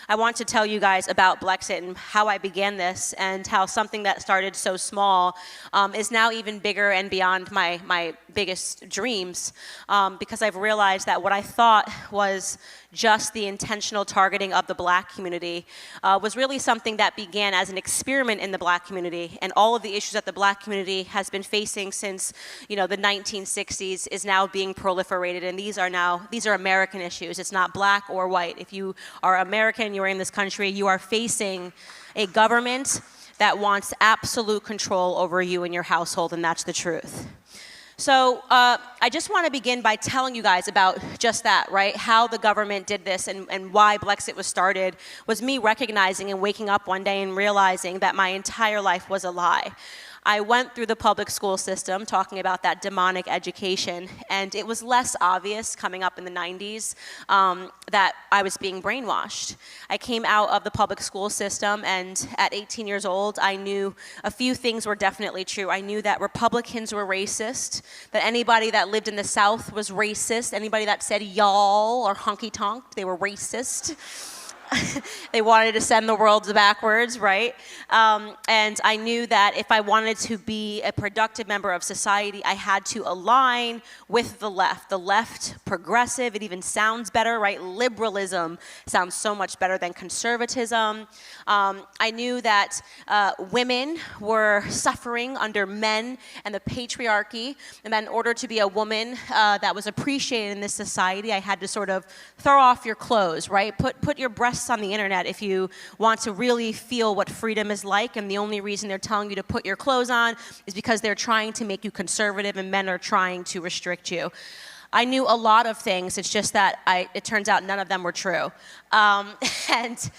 I want to tell you guys about Blexit and how I began this and how something that started so small is now even bigger and beyond my biggest dreams, because I've realized that what I thought was just the intentional targeting of the Black community was really something that began as an experiment in the Black community, and all of the issues that the Black community has been facing since, the 1960s is now being proliferated, and these are American issues. It's not Black or white. If you are American, you're in this country, you are facing a government that wants absolute control over you and your household, and that's the truth. So I just want to begin by telling you guys about just that, right? How the government did this and why Blexit was started was me recognizing and waking up one day and realizing that my entire life was a lie. I went through the public school system talking about that demonic education, and it was less obvious coming up in the 90s that I was being brainwashed. I came out of the public school system, and at 18 years old, I knew a few things were definitely true. I knew that Republicans were racist, that anybody that lived in the South was racist, anybody that said y'all or honky-tonk, they were racist. They wanted to send the world backwards, right? And I knew that if I wanted to be a productive member of society, I had to align with the left. The left, progressive, it even sounds better, right? Liberalism sounds so much better than conservatism. I knew that women were suffering under men and the patriarchy, and that in order to be a woman that was appreciated in this society, I had to sort of throw off your clothes, right? Put your breasts on the internet if you want to really feel what freedom is like, and the only reason they're telling you to put your clothes on is because they're trying to make you conservative and men are trying to restrict you. I knew a lot of things, it's just that it turns out none of them were true. And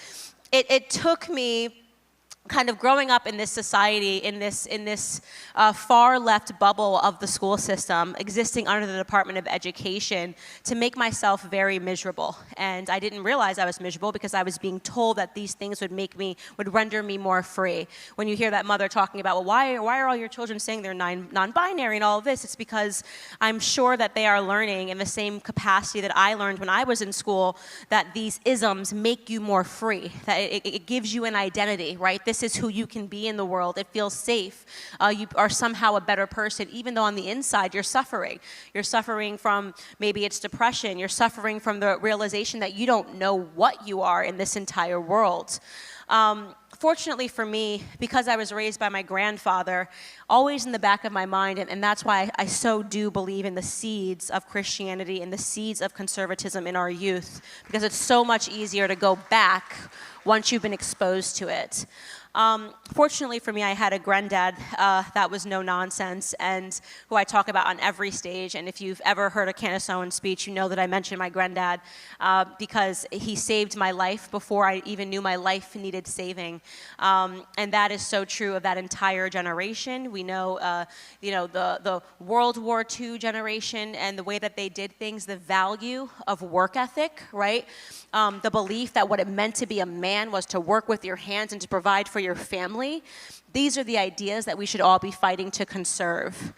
it took me kind of growing up in this society, in this far left bubble of the school system, existing under the Department of Education, to make myself very miserable. And I didn't realize I was miserable because I was being told that these things would render me more free. When you hear that mother talking about, well, why are all your children saying they're non-binary and all of this? It's because I'm sure that they are learning in the same capacity that I learned when I was in school, that these isms make you more free, that it gives you an identity, right? This is who you can be in the world. It feels safe. You are somehow a better person, even though on the inside you're suffering. You're suffering from, maybe it's depression. You're suffering from the realization that you don't know what you are in this entire world. Fortunately for me, because I was raised by my grandfather, always in the back of my mind, and that's why I so do believe in the seeds of Christianity and the seeds of conservatism in our youth, because it's so much easier to go back once you've been exposed to it. Fortunately for me, I had a granddad that was no nonsense, and who I talk about on every stage. And if you've ever heard a Candace Owens speech, you know that I mention my granddad because he saved my life before I even knew my life needed saving. And that is so true of that entire generation. We know, the World War II generation and the way that they did things, the value of work ethic, right? The belief that what it meant to be a man was to work with your hands and to provide for your family. These are the ideas that we should all be fighting to conserve.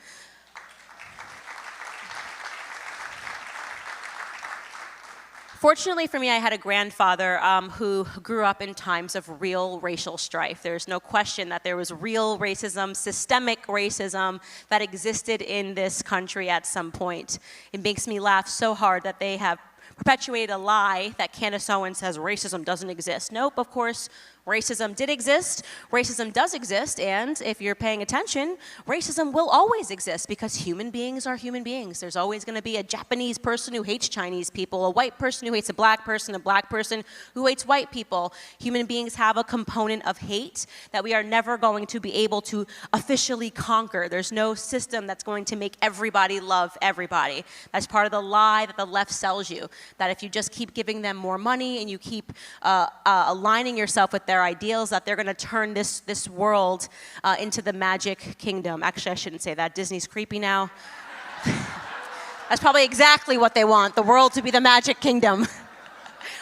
Fortunately for me, I had a grandfather who grew up in times of real racial strife. There's no question that there was real racism, systemic racism that existed in this country at some point. It makes me laugh so hard that they have perpetuated a lie that Candace Owens says racism doesn't exist. Nope, of course, racism did exist, racism does exist, and if you're paying attention, racism will always exist because human beings are human beings. There's always going to be a Japanese person who hates Chinese people, a white person who hates a black person who hates white people. Human beings have a component of hate that we are never going to be able to officially conquer. There's no system that's going to make everybody love everybody. That's part of the lie that the left sells you, that if you just keep giving them more money and you keep aligning yourself with their ideals, that they're going to turn this world into the magic kingdom. Actually, I shouldn't say that. Disney's creepy now. That's probably exactly what they want, the world to be the magic kingdom.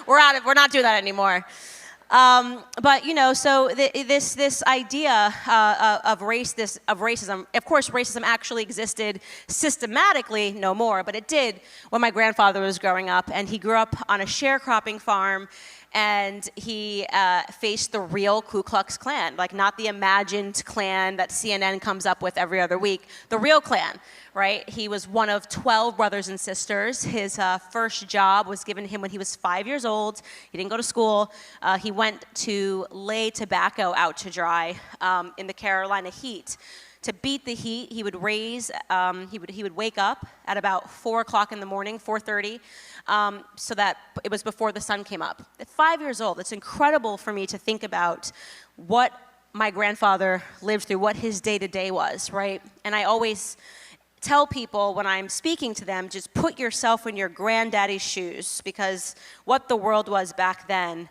We're not doing that anymore. But so this idea of racism, of course, racism actually existed systematically, no more, but it did when my grandfather was growing up, and he grew up on a sharecropping farm. and he faced the real Ku Klux Klan, like not the imagined Klan that CNN comes up with every other week, the real Klan, right? He was one of 12 brothers and sisters. His first job was given him when he was 5 years old. He didn't go to school. He went to lay tobacco out to dry in the Carolina heat. To beat the heat, he would he would wake up at about 4 o'clock in the morning, 4:30, so that it was before the sun came up. At 5 years old, it's incredible for me to think about what my grandfather lived through, what his day-to-day was, right? And I always tell people when I'm speaking to them, just put yourself in your granddaddy's shoes, because what the world was back then,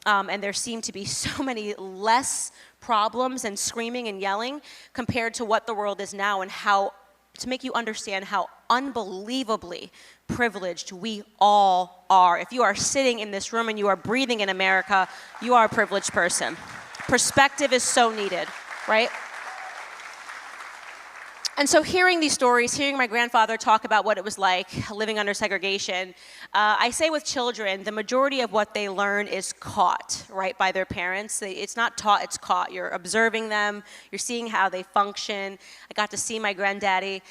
and there seemed to be so many less problems and screaming and yelling compared to what the world is now, and how, to make you understand how unbelievably privileged we all are. If you are sitting in this room and you are breathing in America, you are a privileged person. Perspective is so needed, right? And so hearing these stories, hearing my grandfather talk about what it was like living under segregation, I say with children, the majority of what they learn is caught, right, by their parents. It's not taught, it's caught. You're observing them, you're seeing how they function. I got to see my granddaddy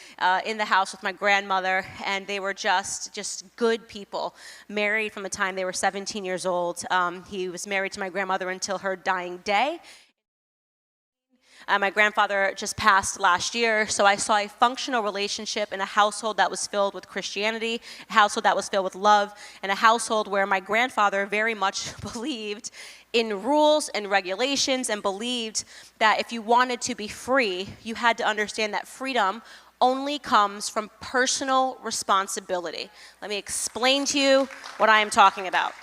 in the house with my grandmother, and they were just good people, married from the time they were 17 years old. He was married to my grandmother until her dying day. My grandfather just passed last year, so I saw a functional relationship in a household that was filled with Christianity, a household that was filled with love, and a household where my grandfather very much believed in rules and regulations, and believed that if you wanted to be free, you had to understand that freedom only comes from personal responsibility. Let me explain to you what I am talking about.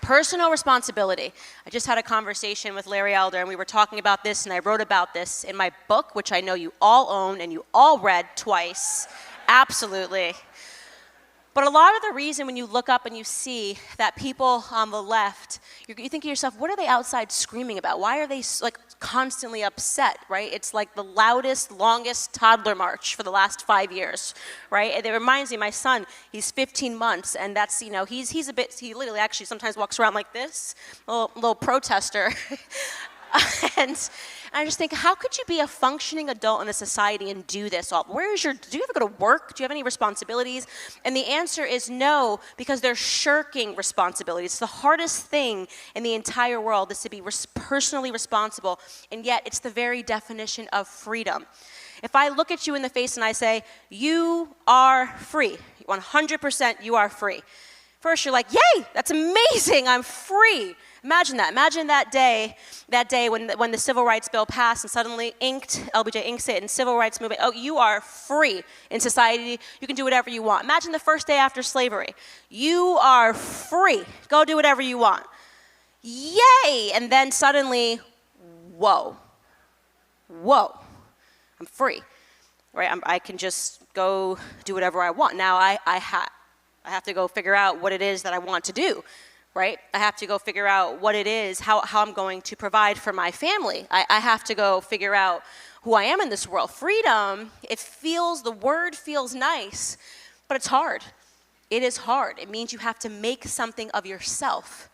Personal responsibility. I just had a conversation with Larry Elder, and we were talking about this, and I wrote about this in my book, which I know you all own and you all read twice. Absolutely. But a lot of the reason when you look up and you see that people on the left, you think to yourself, what are they outside screaming about? Why are they like constantly upset, right? It's like the loudest, longest toddler march for the last 5 years, right? And it reminds me, my son, he's 15 months, and that's, you know, he literally actually sometimes walks around like this, a little protester. And I just think, how could you be a functioning adult in a society and do this all? Do you ever go to work? Do you have any responsibilities? And the answer is no, because they're shirking responsibilities. It's the hardest thing in the entire world is to be personally responsible, and yet it's the very definition of freedom. If I look at you in the face and I say, you are free, 100% you are free. First you're like, yay, that's amazing, I'm free. Imagine that. Imagine that day when the Civil Rights Bill passed and suddenly LBJ inks it, and Civil Rights Movement, oh, you are free in society. You can do whatever you want. Imagine the first day after slavery. You are free. Go do whatever you want. Yay! And then suddenly, whoa, I'm free. Right? I can just go do whatever I want. Now I have to go figure out what it is that I want to do. Right? I have to go figure out what it is, how I'm going to provide for my family. I have to go figure out who I am in this world. Freedom, the word feels nice, but it's hard. It is hard. It means you have to make something of yourself.